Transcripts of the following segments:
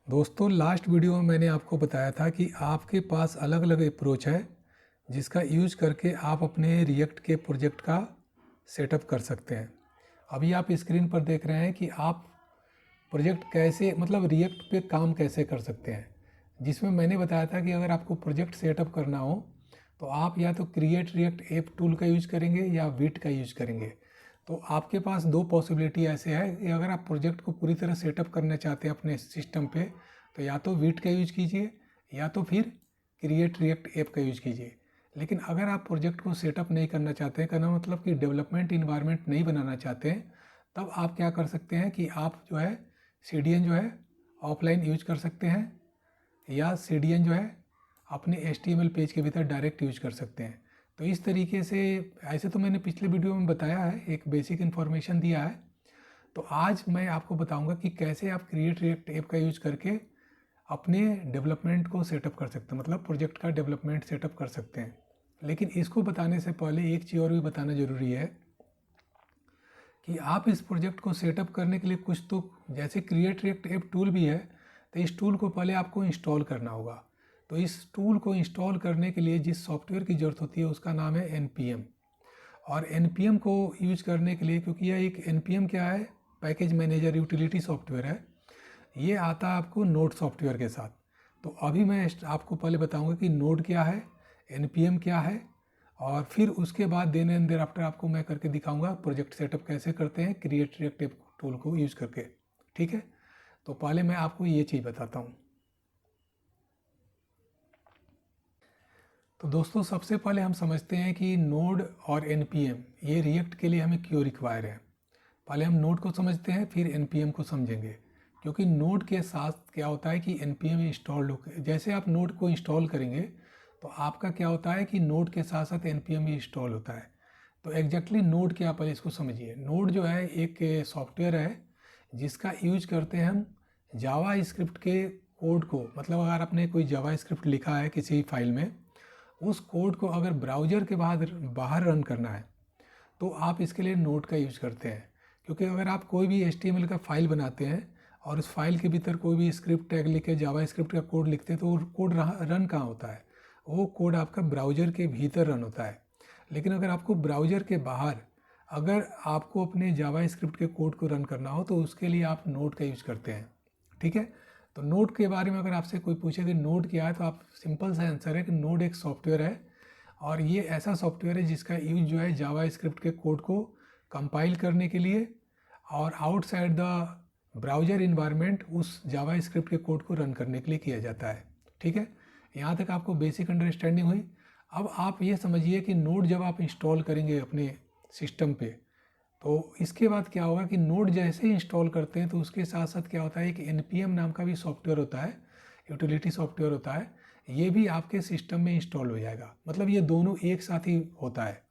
दोस्तों last video में मैंने आपको बताया था कि आपके पास अलग अलग अप्रोच है जिसका यूज करके आप अपने रिएक्ट के प्रोजेक्ट का सेटअप कर सकते हैं। अभी आप स्क्रीन पर देख रहे हैं कि आप प्रोजेक्ट कैसे रिएक्ट पे काम कैसे कर सकते हैं, जिसमें मैंने बताया था कि अगर आपको प्रोजेक्ट सेटअप करना हो तो आप या तो क्रिएट रिएक्ट ऐप टूल का यूज करेंगे या विट का यूज करेंगे। तो आपके पास दो पॉसिबिलिटी ऐसे है कि अगर आप प्रोजेक्ट को पूरी तरह सेटअप करना चाहते हैं अपने सिस्टम पे तो या तो विट का यूज कीजिए या तो फिर क्रिएट रिएक्ट ऐप का यूज कीजिए। लेकिन अगर आप प्रोजेक्ट को सेटअप नहीं करना चाहते हैं, कहना मतलब कि डेवलपमेंट इन्वायरमेंट नहीं बनाना चाहते हैं, तब आप क्या कर सकते हैं कि आप जो है CDN जो है ऑफलाइन यूज कर सकते हैं या CDN जो है अपने HTML पेज के भीतर डायरेक्ट यूज कर सकते हैं। तो इस तरीके से ऐसे तो मैंने पिछले वीडियो में बताया है, एक बेसिक इन्फॉर्मेशन दिया है। तो आज मैं आपको बताऊंगा कि कैसे आप क्रिएट रिएक्ट ऐप का यूज करके अपने डेवलपमेंट को सेटअप कर सकते हैं, मतलब प्रोजेक्ट का डेवलपमेंट सेटअप कर सकते हैं। लेकिन इसको बताने से पहले एक चीज़ और भी बताना ज़रूरी है कि आप इस प्रोजेक्ट को सेटअप करने के लिए कुछ तो जैसे क्रिएट रिएक्ट ऐप टूल भी है, तो इस टूल को पहले आपको इंस्टॉल करना होगा। तो इस टूल को इंस्टॉल करने के लिए जिस सॉफ्टवेयर की ज़रूरत होती है उसका नाम है NPM। और NPM को यूज करने के लिए, क्योंकि यह एक NPM क्या है, पैकेज मैनेजर यूटिलिटी सॉफ्टवेयर है, ये आता है आपको नोड सॉफ्टवेयर के साथ। तो अभी मैं आपको पहले बताऊंगा कि नोड क्या है, NPM क्या है, और फिर उसके बाद देन एंड देयर आफ्टर आपको मैं करके दिखाऊंगा प्रोजेक्ट सेटअप कैसे करते हैं क्रिएट रिएक्ट ऐप टूल को यूज करके। ठीक है, तो पहले मैं आपको ये चीज़ बताता हूँ। तो दोस्तों सबसे पहले हम समझते हैं कि नोड और NPM ये रिएक्ट के लिए हमें क्यों रिक्वायर है। पहले हम नोड को समझते हैं फिर NPM को समझेंगे, क्योंकि नोड के साथ क्या होता है कि NPM इंस्टॉल्ड हो, जैसे आप नोड को इंस्टॉल करेंगे तो आपका क्या होता है कि नोड के साथ साथ NPM भी इंस्टॉल होता है। तो एग्जैक्टली नोड क्या, पहले इसको समझिए। नोड जो है एक सॉफ्टवेयर है जिसका यूज करते हैं हम जावा स्क्रिप्ट के कोड को, मतलब अगर आपने कोई जावा स्क्रिप्ट लिखा है किसी फाइल में, उस कोड को अगर ब्राउज़र के बाहर रन करना है तो आप इसके लिए नोड का यूज करते हैं। क्योंकि अगर आप कोई भी HTML का फाइल बनाते हैं और उस फाइल के भीतर कोई भी स्क्रिप्ट टैग लिख के जावा स्क्रिप्ट का कोड लिखते हैं तो वो कोड रन कहाँ होता है, वो कोड आपका ब्राउज़र के भीतर रन होता है। लेकिन अगर आपको ब्राउज़र के बाहर अगर आपको अपने जावा स्क्रिप्ट के कोड को रन करना हो तो उसके लिए आप नोड का यूज करते हैं। ठीक है, तो नोड के बारे में अगर आपसे कोई पूछे कि नोड क्या है तो आप सिंपल सा आंसर है कि नोड एक सॉफ्टवेयर है, और ये ऐसा सॉफ्टवेयर है जिसका यूज जो है जावा स्क्रिप्ट के कोड को कंपाइल करने के लिए और आउटसाइड द ब्राउज़र इन्वायरमेंट उस जावा स्क्रिप्ट के कोड को रन करने के लिए किया जाता है। ठीक है, यहाँ तक आपको बेसिक अंडरस्टैंडिंग हुई। अब आप ये समझिए कि नोड जब आप इंस्टॉल करेंगे अपने सिस्टम पे तो इसके बाद क्या होगा कि नोड जैसे ही इंस्टॉल करते हैं तो उसके साथ साथ क्या होता है कि NPM नाम का भी सॉफ्टवेयर होता है, यूटिलिटी सॉफ्टवेयर होता है, ये भी आपके सिस्टम में इंस्टॉल हो जाएगा। मतलब ये दोनों एक साथ ही होता है,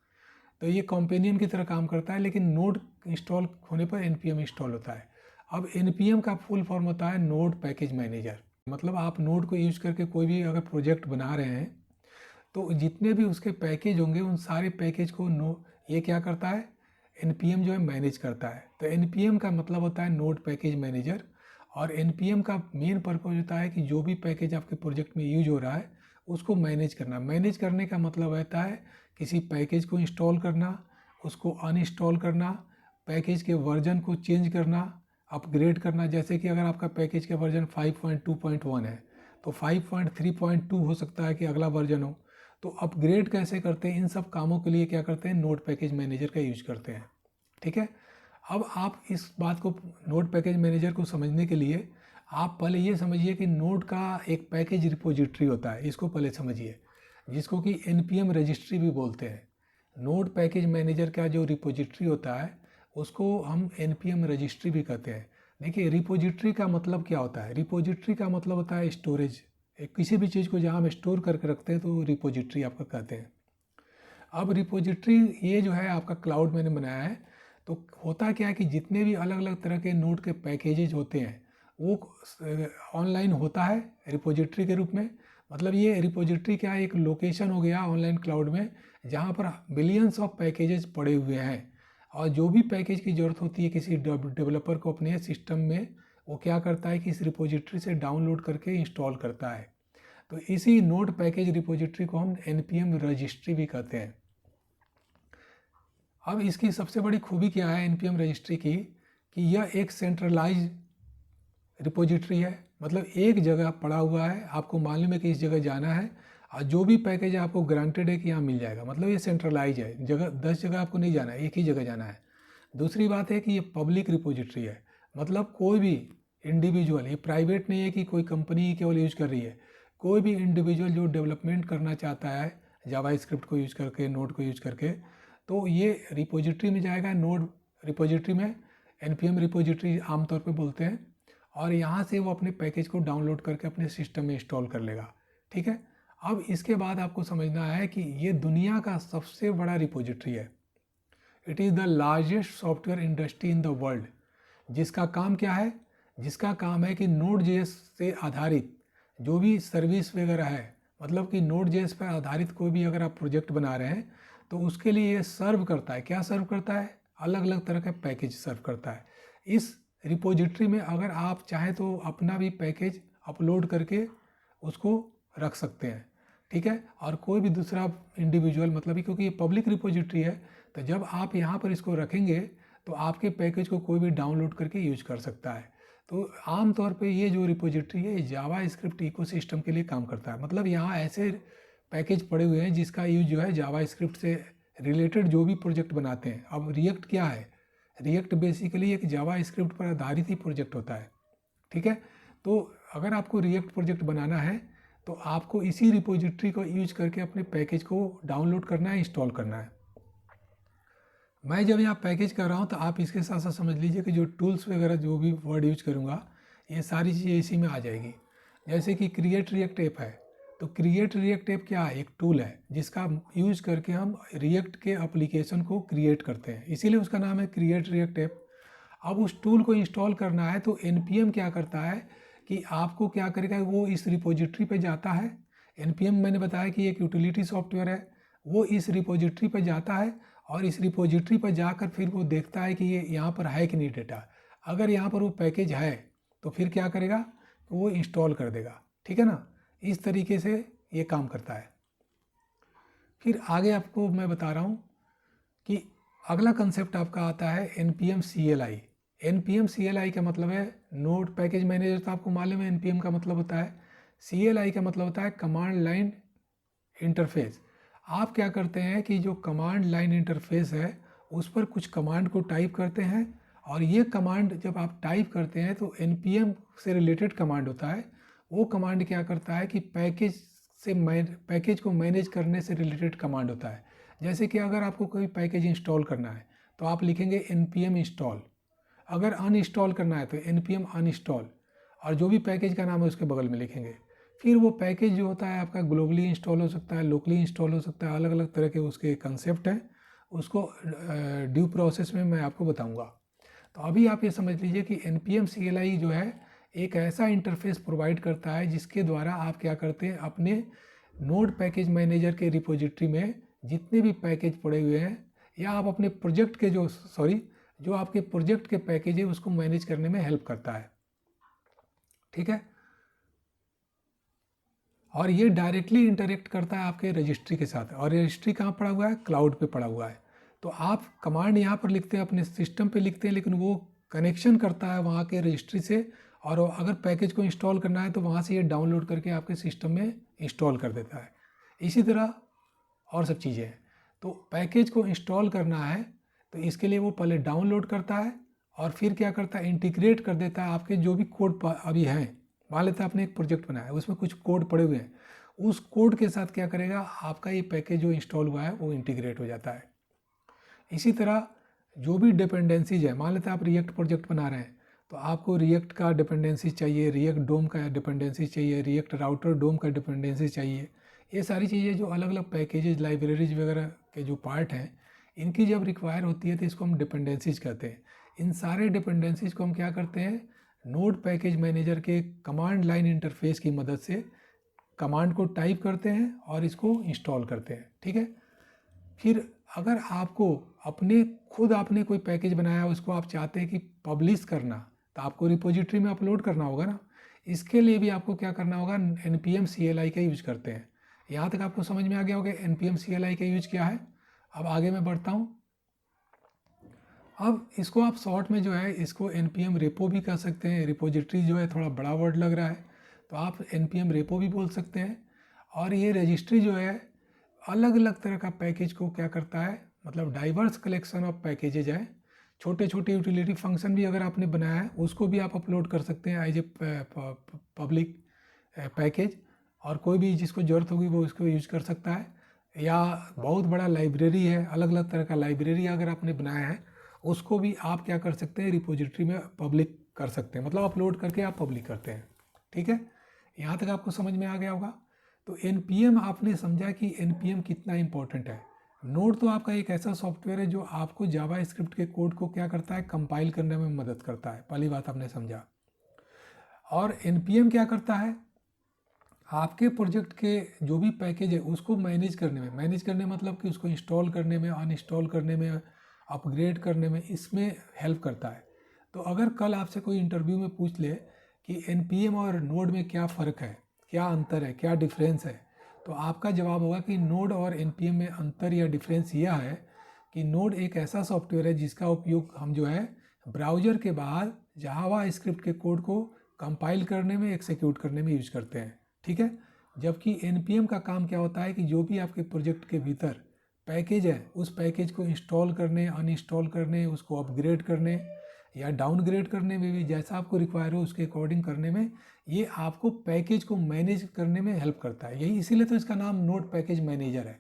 तो ये कॉम्पेनियन की तरह काम करता है। लेकिन नोड इंस्टॉल होने पर NPM इंस्टॉल होता है। अब NPM का फुल फॉर्म होता है नोड पैकेज मैनेजर। मतलब आप नोड को यूज करके कोई भी अगर प्रोजेक्ट बना रहे हैं तो जितने भी उसके पैकेज होंगे उन सारे पैकेज को ये क्या करता है, NPM जो है मैनेज करता है। तो NPM का मतलब होता है नोड पैकेज मैनेजर। और NPM का मेन पर्पज होता है कि जो भी पैकेज आपके प्रोजेक्ट में यूज हो रहा है उसको मैनेज करना। मैनेज करने का मतलब होता है किसी पैकेज को इंस्टॉल करना, उसको अनइंस्टॉल करना, पैकेज के वर्जन को चेंज करना, अपग्रेड करना। जैसे कि अगर आपका पैकेज का वर्जन 5.2.1 है तो 5.3.2 हो सकता है कि अगला वर्जन हो, तो अपग्रेड कैसे करते हैं, इन सब कामों के लिए क्या करते हैं, नोड पैकेज मैनेजर का यूज करते हैं। ठीक है, अब आप इस बात को, नोड पैकेज मैनेजर को समझने के लिए आप पहले ये समझिए कि नोड का एक पैकेज रिपोजिटरी होता है, इसको पहले समझिए, जिसको कि NPM रजिस्ट्री भी बोलते हैं। नोड पैकेज मैनेजर का जो रिपोजिटरी होता है उसको हम NPM रजिस्ट्री भी कहते हैं। देखिए रिपोजिटरी का मतलब क्या होता है, रिपोजिटरी का मतलब होता है स्टोरेज। किसी भी चीज़ को जहाँ हम स्टोर करके रखते हैं तो रिपोजिटरी आपका कहते हैं। अब रिपोजिटरी ये जो है आपका क्लाउड मैंने बनाया है, तो होता क्या है कि जितने भी अलग अलग तरह के नोड के पैकेजेज होते हैं वो ऑनलाइन होता है रिपोजिटरी के रूप में। मतलब ये रिपोजिटरी क्या है, एक लोकेशन हो गया ऑनलाइन क्लाउड में जहाँ पर बिलियंस ऑफ पैकेजेस पड़े हुए हैं, और जो भी पैकेज की ज़रूरत होती है किसी डेवलपर को अपने सिस्टम में वो क्या करता है कि इस रिपोजिटरी से डाउनलोड करके इंस्टॉल करता है। तो इसी नोड पैकेज रिपोजिटरी को हम npm रजिस्ट्री भी कहते हैं। अब इसकी सबसे बड़ी खूबी क्या है npm रजिस्ट्री की, कि यह एक सेंट्रलाइज रिपोजिटरी है। मतलब एक जगह पड़ा हुआ है, आपको मालूम है कि इस जगह जाना है और जो भी पैकेज है आपको गारंटेड है कि यहाँ मिल जाएगा। मतलब ये सेंट्रलाइज है, जगह 10 जगह आपको नहीं जाना है, एक ही जगह जाना है। दूसरी बात है कि ये पब्लिक रिपोजिटरी है, मतलब कोई भी इंडिविजुअल, ये प्राइवेट नहीं है कि कोई कंपनी केवल यूज कर रही है। कोई भी इंडिविजुअल जो डेवलपमेंट करना चाहता है जावा स्क्रिप्ट को यूज करके, नोड को यूज करके, तो ये रिपोजिटरी में जाएगा। नोड रिपोजिटरी में npm रिपोजिटरी आमतौर पे बोलते हैं, और यहाँ से वो अपने पैकेज को डाउनलोड करके अपने सिस्टम में इंस्टॉल कर लेगा। ठीक है। अब इसके बाद आपको समझना है कि ये दुनिया का सबसे बड़ा रिपोजिटरी है। It is the largest software industry in the world, जिसका काम क्या है, जिसका काम है कि नोड जेएस से आधारित जो भी सर्विस वगैरह है, मतलब कि नोड जेएस पर आधारित कोई भी अगर आप प्रोजेक्ट बना रहे हैं तो उसके लिए ये सर्व करता है। क्या सर्व करता है? अलग अलग तरह के पैकेज सर्व करता है। इस रिपोजिटरी में अगर आप चाहें तो अपना भी पैकेज अपलोड करके उसको रख सकते हैं। ठीक है। और कोई भी दूसरा इंडिविजुअल, मतलब क्योंकि ये पब्लिक रिपोजिटरी है, तो जब आप यहाँ पर इसको रखेंगे तो आपके पैकेज को कोई भी डाउनलोड करके यूज कर सकता है। तो आमतौर पे ये जो रिपोजिटरी है, ये जावा स्क्रिप्ट इकोसिस्टम के लिए काम करता है। मतलब यहाँ ऐसे पैकेज पड़े हुए हैं जिसका यूज जो है जावा स्क्रिप्ट से रिलेटेड जो भी प्रोजेक्ट बनाते हैं। अब रिएक्ट क्या है? रिएक्ट बेसिकली एक जावा स्क्रिप्ट पर आधारित ही प्रोजेक्ट होता है। ठीक है। तो अगर आपको रिएक्ट प्रोजेक्ट बनाना है तो आपको इसी रिपोजिटरी को यूज करके अपने पैकेज को डाउनलोड करना है, इंस्टॉल करना है। मैं जब यहाँ पैकेज कर रहा हूँ तो आप इसके साथ साथ समझ लीजिए कि जो टूल्स वगैरह जो भी वर्ड यूज करूँगा, ये सारी चीज़ें इसी में आ जाएगी। जैसे कि क्रिएट रिएक्ट ऐप है, तो क्रिएट रिएक्ट ऐप क्या है? एक टूल है जिसका यूज करके हम रिएक्ट के एप्लीकेशन को क्रिएट करते हैं, इसीलिए उसका नाम है क्रिएट रिएक्ट ऐप। अब उस टूल को इंस्टॉल करना है तो npm क्या करता है कि आपको क्या करेगा, वो इस रिपोजिटरी पे जाता है। npm मैंने बताया कि एक यूटिलिटी सॉफ्टवेयर है, वो इस रिपोजिटरी पे जाता है और इस रिपोजिटरी पर जाकर फिर वो देखता है कि ये यहाँ पर है कि नहीं डेटा। अगर यहाँ पर वो पैकेज है तो फिर क्या करेगा, तो वो इंस्टॉल कर देगा। ठीक है ना। इस तरीके से ये काम करता है। फिर आगे आपको मैं बता रहा हूँ कि अगला कंसेप्ट आपका आता है npm CLI। npm CLI का मतलब है नोड पैकेज मैनेजर, तो आपको मालूम है npm का मतलब होता है। CLI का मतलब होता है कमांड लाइन इंटरफेस। आप क्या करते हैं कि जो कमांड लाइन इंटरफेस है उस पर कुछ कमांड को टाइप करते हैं, और ये कमांड जब आप टाइप करते हैं तो npm से रिलेटेड कमांड होता है। वो कमांड क्या करता है कि पैकेज को मैनेज करने से रिलेटेड कमांड होता है। जैसे कि अगर आपको कोई पैकेज इंस्टॉल करना है तो आप लिखेंगे npm इंस्टॉल, अगर अनइंस्टॉल करना है तो npm अनइंस्टॉल, और जो भी पैकेज का नाम है उसके बगल में लिखेंगे। फिर वो पैकेज जो होता है आपका ग्लोबली इंस्टॉल हो सकता है, लोकली इंस्टॉल हो सकता है, अलग अलग तरह के उसके कंसेप्ट हैं। उसको ड्यू प्रोसेस में मैं आपको बताऊंगा। तो अभी आप ये समझ लीजिए कि npm CLI जो है एक ऐसा इंटरफेस प्रोवाइड करता है जिसके द्वारा आप क्या करते हैं, अपने नोड पैकेज मैनेजर के रिपोजिटरी में जितने भी पैकेज पड़े हुए हैं, या आप अपने प्रोजेक्ट के जो आपके प्रोजेक्ट के पैकेज है उसको मैनेज करने में हेल्प करता है। ठीक है। और ये डायरेक्टली इंटरेक्ट करता है आपके रजिस्ट्री के साथ, और रजिस्ट्री कहाँ पड़ा हुआ है? क्लाउड पे पड़ा हुआ है। तो आप कमांड यहाँ पर लिखते हैं, अपने सिस्टम पे लिखते हैं, लेकिन वो कनेक्शन करता है वहाँ के रजिस्ट्री से, और अगर पैकेज को इंस्टॉल करना है तो वहाँ से ये डाउनलोड करके आपके सिस्टम में इंस्टॉल कर देता है। इसी तरह और सब चीज़ें हैं। तो पैकेज को इंस्टॉल करना है तो इसके लिए वो पहले डाउनलोड करता है और फिर क्या करता है, इंटीग्रेट कर देता है आपके जो भी कोड अभी हैं। मान लेते हैं आपने एक प्रोजेक्ट बनाया, उसमें कुछ कोड पड़े हुए हैं, उस कोड के साथ क्या करेगा, आपका ये पैकेज जो इंस्टॉल हुआ है वो इंटीग्रेट हो जाता है। इसी तरह जो भी डिपेंडेंसीज है, मान लेते हैं आप रिएक्ट प्रोजेक्ट बना रहे हैं तो आपको रिएक्ट का डिपेंडेंसी चाहिए, रिएक्ट डोम का डिपेंडेंसी चाहिए, रिएक्ट राउटर डोम का डिपेंडेंसी चाहिए। ये सारी चीज़ें जो अलग अलग पैकेजेज, लाइब्रेरीज वगैरह के जो पार्ट हैं, इनकी जब रिक्वायर होती है तो इसको हम डिपेंडेंसीज कहते हैं। इन सारे डिपेंडेंसीज को हम क्या करते हैं, नोड पैकेज मैनेजर के कमांड लाइन इंटरफेस की मदद से कमांड को टाइप करते हैं और इसको इंस्टॉल करते हैं। ठीक है। फिर अगर आपको आपने कोई पैकेज बनाया, उसको आप चाहते हैं कि पब्लिश करना, तो आपको रिपोजिटरी में अपलोड करना होगा ना। इसके लिए भी आपको क्या करना होगा, npm CLI का यूज करते हैं। यहाँ तक आपको समझ में आ गया होगा npm CLI का यूज क्या है। अब आगे मैं बढ़ता हूँ। अब इसको आप शॉर्ट में जो है इसको npm repo भी कह सकते हैं। रिपोजिटरी जो है थोड़ा बड़ा वर्ड लग रहा है, तो आप npm repo भी बोल सकते हैं। और ये रजिस्ट्री जो है अलग अलग तरह का पैकेज को क्या करता है, मतलब डाइवर्स कलेक्शन ऑफ पैकेजेज है। छोटे छोटे यूटिलिटी फंक्शन भी अगर आपने बनाया है उसको भी आप अपलोड कर सकते हैं एज ए पब्लिक पैकेज, और कोई भी जिसको ज़रूरत होगी वो इसको यूज कर सकता है। या बहुत बड़ा लाइब्रेरी है, अलग अलग तरह का लाइब्रेरी अगर आपने बनाया है उसको भी आप क्या कर सकते हैं, रिपोजिटरी में पब्लिक कर सकते हैं, मतलब अपलोड करके आप पब्लिक करते हैं। ठीक है, यहाँ तक आपको समझ में आ गया होगा। तो npm आपने समझा कि npm कितना इंपॉर्टेंट है। नोड तो आपका एक ऐसा सॉफ्टवेयर है जो आपको जावा स्क्रिप्ट के कोड को क्या करता है, कंपाइल करने में मदद करता है। पहली बात आपने समझा। और npm क्या करता है, आपके प्रोजेक्ट के जो भी पैकेज है उसको मैनेज करने मतलब कि उसको इंस्टॉल करने में, अनइंस्टॉल करने में, अपग्रेड करने में, इसमें हेल्प करता है। तो अगर कल आपसे कोई इंटरव्यू में पूछ ले कि npm और नोड में क्या फ़र्क है, क्या अंतर है, क्या डिफरेंस है, तो आपका जवाब होगा कि नोड और npm में अंतर या डिफरेंस यह है कि नोड एक ऐसा सॉफ्टवेयर है जिसका उपयोग हम जो है ब्राउज़र के बाद जावा स्क्रिप्ट के कोड को कंपाइल करने में, एक्सिक्यूट करने में यूज करते हैं। ठीक है, जबकि npm का काम क्या होता है कि जो भी आपके प्रोजेक्ट के भीतर पैकेज है उस पैकेज को इंस्टॉल करने, अनइंस्टॉल करने, उसको अपग्रेड करने या डाउनग्रेड करने में भी जैसा आपको रिक्वायर हो उसके अकॉर्डिंग करने में ये आपको पैकेज को मैनेज करने में हेल्प करता है। यही इसीलिए तो इसका नाम नोड पैकेज मैनेजर है।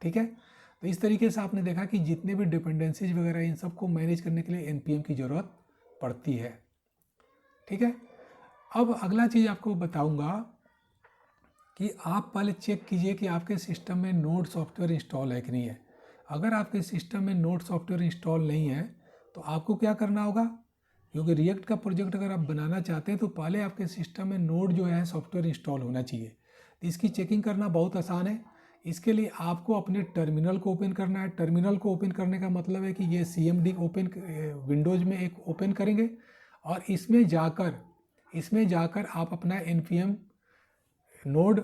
ठीक है, तो इस तरीके से आपने देखा कि जितने भी डिपेंडेंसीज वगैरह इन सबको मैनेज करने के लिए npm की ज़रूरत पड़ती है। ठीक है, अब अगला चीज़ आपको बताऊंगा कि आप पहले चेक कीजिए कि आपके सिस्टम में नोड सॉफ्टवेयर इंस्टॉल है कि नहीं है। अगर आपके सिस्टम में नोड सॉफ्टवेयर इंस्टॉल नहीं है तो आपको क्या करना होगा, क्योंकि रिएक्ट का प्रोजेक्ट अगर आप बनाना चाहते हैं तो पहले आपके सिस्टम में नोड जो है सॉफ्टवेयर इंस्टॉल होना चाहिए। तो इसकी चेकिंग करना बहुत आसान है। इसके लिए आपको अपने टर्मिनल को ओपन करना है। टर्मिनल को ओपन करने का मतलब है कि ये CMD ओपन विंडोज़ में एक ओपन करेंगे और इसमें जाकर आप अपना npm नोड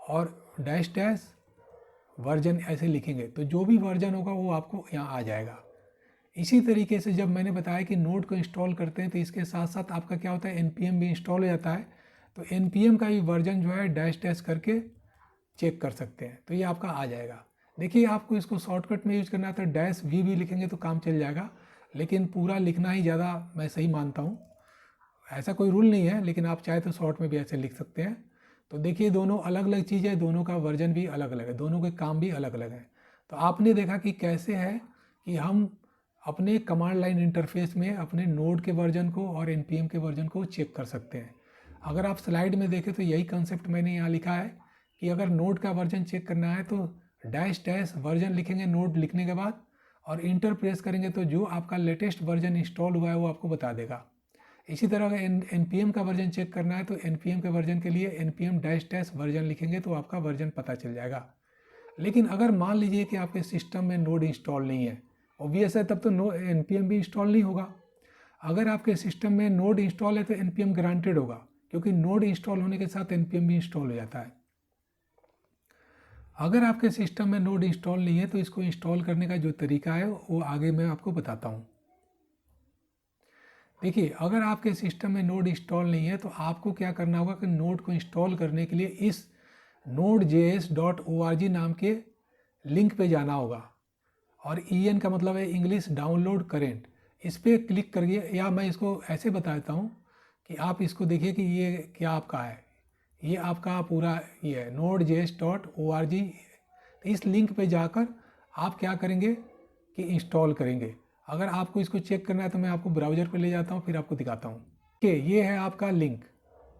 और डैश डैश वर्जन ऐसे लिखेंगे तो जो भी वर्जन होगा वो आपको यहाँ आ जाएगा। इसी तरीके से जब मैंने बताया कि नोड को इंस्टॉल करते हैं तो इसके साथ साथ आपका क्या होता है, npm भी इंस्टॉल हो जाता है। तो npm का भी वर्जन जो है डैश डैश करके चेक कर सकते हैं, तो ये आपका आ जाएगा। देखिए, आपको इसको शॉर्टकट में यूज करना है तो डैश वी भी लिखेंगे तो काम चल जाएगा, लेकिन पूरा लिखना ही ज़्यादा मैं सही मानता हूँ। ऐसा कोई रूल नहीं है, लेकिन आप चाहे तो शॉर्ट में भी ऐसे लिख सकते हैं। तो देखिए, दोनों अलग अलग चीज़ है, दोनों का वर्जन भी अलग अलग है, दोनों के काम भी अलग अलग है। तो आपने देखा कि कैसे है कि हम अपने कमांड लाइन इंटरफेस में अपने नोड के वर्जन को और npm के वर्जन को चेक कर सकते हैं। अगर आप स्लाइड में देखें तो यही कंसेप्ट मैंने यहाँ लिखा है कि अगर नोड का वर्जन चेक करना है तो डैश डैश वर्जन लिखेंगे नोड लिखने के बाद, और इंटर प्रेस करेंगे तो जो आपका लेटेस्ट वर्जन इंस्टॉल हुआ है वो आपको बता देगा। इसी तरह अगर npm का वर्जन चेक करना है तो npm के वर्जन के लिए npm डैश डैश वर्जन लिखेंगे तो आपका वर्जन पता चल जाएगा। लेकिन अगर मान लीजिए कि आपके सिस्टम में नोड इंस्टॉल नहीं है, ऑब्वियस है तब तो npm भी इंस्टॉल नहीं होगा। अगर आपके सिस्टम में नोड इंस्टॉल है तो npm ग्रांटेड होगा, क्योंकि नोड इंस्टॉल होने के साथ npm भी इंस्टॉल हो जाता है। अगर आपके सिस्टम में नोड इंस्टॉल नहीं है तो इसको इंस्टॉल करने का जो तरीका है वो आगे मैं आपको बताता हूँ। देखिए, अगर आपके सिस्टम में नोड इंस्टॉल नहीं है तो आपको क्या करना होगा कि नोड को इंस्टॉल करने के लिए इस nodejs.org नाम के लिंक पे जाना होगा, और en का मतलब है इंग्लिश डाउनलोड करेंट। इस पर क्लिक करिए, या मैं इसको ऐसे बता देता हूँ कि आप इसको देखिए कि ये क्या आपका है। ये आपका पूरा ये है nodejs.org। इस लिंक पे जाकर आप क्या करेंगे कि इंस्टॉल करेंगे। अगर आपको इसको चेक करना है तो मैं आपको ब्राउज़र पे ले जाता हूँ, फिर आपको दिखाता हूँ। ठीक है, ये है आपका लिंक।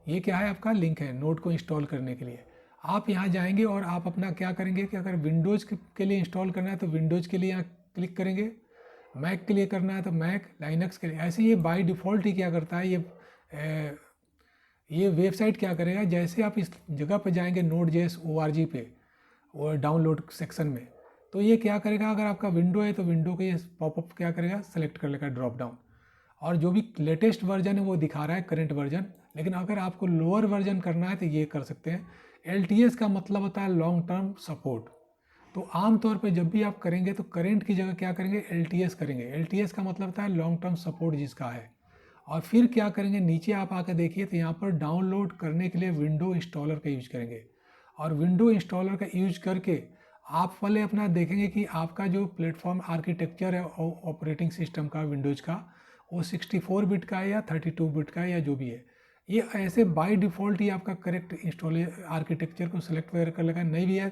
ये क्या है, आपका लिंक है नोड को इंस्टॉल करने के लिए। आप यहाँ जाएंगे और आप अपना क्या करेंगे कि अगर विंडोज़ के लिए इंस्टॉल करना है तो विंडोज़ के लिए यहाँ क्लिक करेंगे, मैक के लिए करना है तो मैक, लाइनक्स के लिए। ऐसे ये बाय डिफ़ॉल्ट ही क्या करता है, ये वेबसाइट क्या करेगा, जैसे आप इस जगह पर जाएंगे node.js.org पे और डाउनलोड सेक्शन में, तो ये क्या करेगा, अगर आपका विंडो है तो विंडो के पॉपअप क्या करेगा, सेलेक्ट कर लेगा ड्रॉप डाउन। और जो भी लेटेस्ट वर्जन है वो दिखा रहा है करंट वर्जन। लेकिन अगर आपको लोअर वर्जन करना है तो ये कर सकते हैं। LTS का मतलब होता है लॉन्ग टर्म सपोर्ट। तो आमतौर पे जब भी आप करेंगे तो करंट की जगह क्या करेंगे, LTS करेंगे। LTS का मतलब होता है लॉन्ग टर्म सपोर्ट जिसका है। और फिर क्या करेंगे, नीचे आप आकर देखिए तो यहाँ पर डाउनलोड करने के लिए विंडो इंस्टॉलर का यूज करेंगे। और विंडो इंस्टॉलर का यूज करके आप पहले अपना देखेंगे कि आपका जो प्लेटफॉर्म आर्किटेक्चर है ऑपरेटिंग सिस्टम का विंडोज़ का, वो 64 बिट का है या 32 बिट का है या जो भी है। ये ऐसे बाय डिफ़ॉल्ट ही आपका करेक्ट इंस्टॉल आर्किटेक्चर को सिलेक्ट वगैरह कर लेगा। नहीं भी है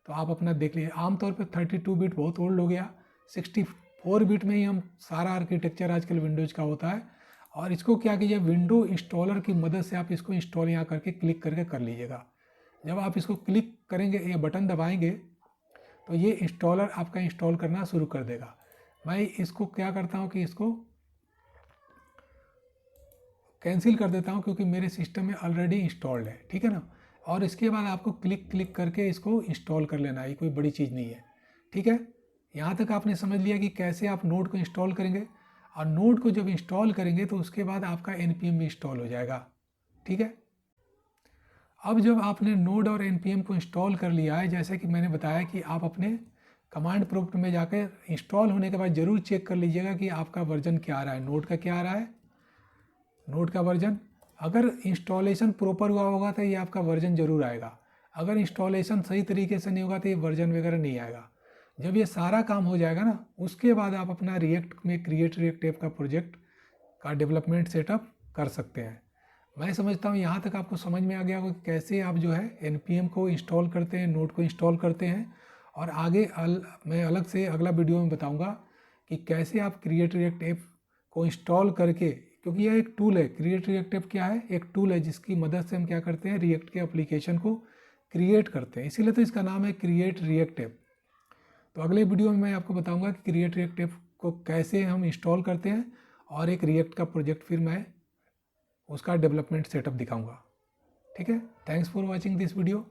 तो आप अपना देख लीजिए। आमतौर पे 32 बिट बहुत ओल्ड हो गया, 64 बिट में ही हम सारा आर्किटेक्चर आजकल विंडोज़ का होता है। और इसको क्या कीजिए, विंडो इंस्टॉलर की मदद से आप इसको इंस्टॉल यहाँ करके क्लिक करके कर लीजिएगा। जब आप इसको क्लिक करेंगे या बटन दबाएंगे तो ये इंस्टॉलर आपका इंस्टॉल करना शुरू कर देगा। मैं इसको क्या करता हूँ कि इसको कैंसिल कर देता हूँ क्योंकि मेरे सिस्टम में ऑलरेडी इंस्टॉल्ड है, ठीक है ना। और इसके बाद आपको क्लिक करके इसको इंस्टॉल कर लेना है, ये कोई बड़ी चीज़ नहीं है, ठीक है। यहाँ तक आपने समझ लिया कि कैसे आप नोड को इंस्टॉल करेंगे। और नोड को जब इंस्टॉल करेंगे तो उसके बाद आपका NPM भी इंस्टॉल हो जाएगा, ठीक है। अब जब आपने नोड और NPM को इंस्टॉल कर लिया है, जैसे कि मैंने बताया कि आप अपने कमांड प्रॉम्प्ट में जाकर इंस्टॉल होने के बाद ज़रूर चेक कर लीजिएगा कि आपका वर्जन क्या आ रहा है, नोड का क्या आ रहा है, नोड का वर्जन। अगर इंस्टॉलेशन प्रॉपर हुआ होगा तो ये आपका वर्जन ज़रूर आएगा। अगर इंस्टॉलेशन सही तरीके से नहीं होगा तो ये वर्जन वगैरह नहीं आएगा। जब ये सारा काम हो जाएगा ना, उसके बाद आप अपना रिएक्ट में क्रिएट रिएक्ट ऐप का प्रोजेक्ट का डेवलपमेंट सेटअप कर सकते हैं। मैं समझता हूँ यहाँ तक आपको समझ में आ गया होगा कि कैसे आप जो है NPM को इंस्टॉल करते हैं, नोड को इंस्टॉल करते हैं। और आगे मैं अलग से अगला वीडियो में बताऊँगा कि कैसे आप क्रिएट रिएक्ट ऐप को इंस्टॉल करके, क्योंकि यह एक टूल है। क्रिएट रिएक्ट ऐप क्या है, एक टूल है जिसकी मदद से हम क्या करते हैं, रिएक्ट के एप्लीकेशन को क्रिएट करते हैं, इसीलिए तो इसका नाम है क्रिएट रिएक्ट ऐप। तो अगले वीडियो में मैं आपको बताऊंगा कि क्रिएट रिएक्ट ऐप को कैसे हम इंस्टॉल करते हैं और एक रिएक्ट का प्रोजेक्ट फिर मैं उसका डेवलपमेंट सेटअप दिखाऊंगा, ठीक है। Thanks for watching this video.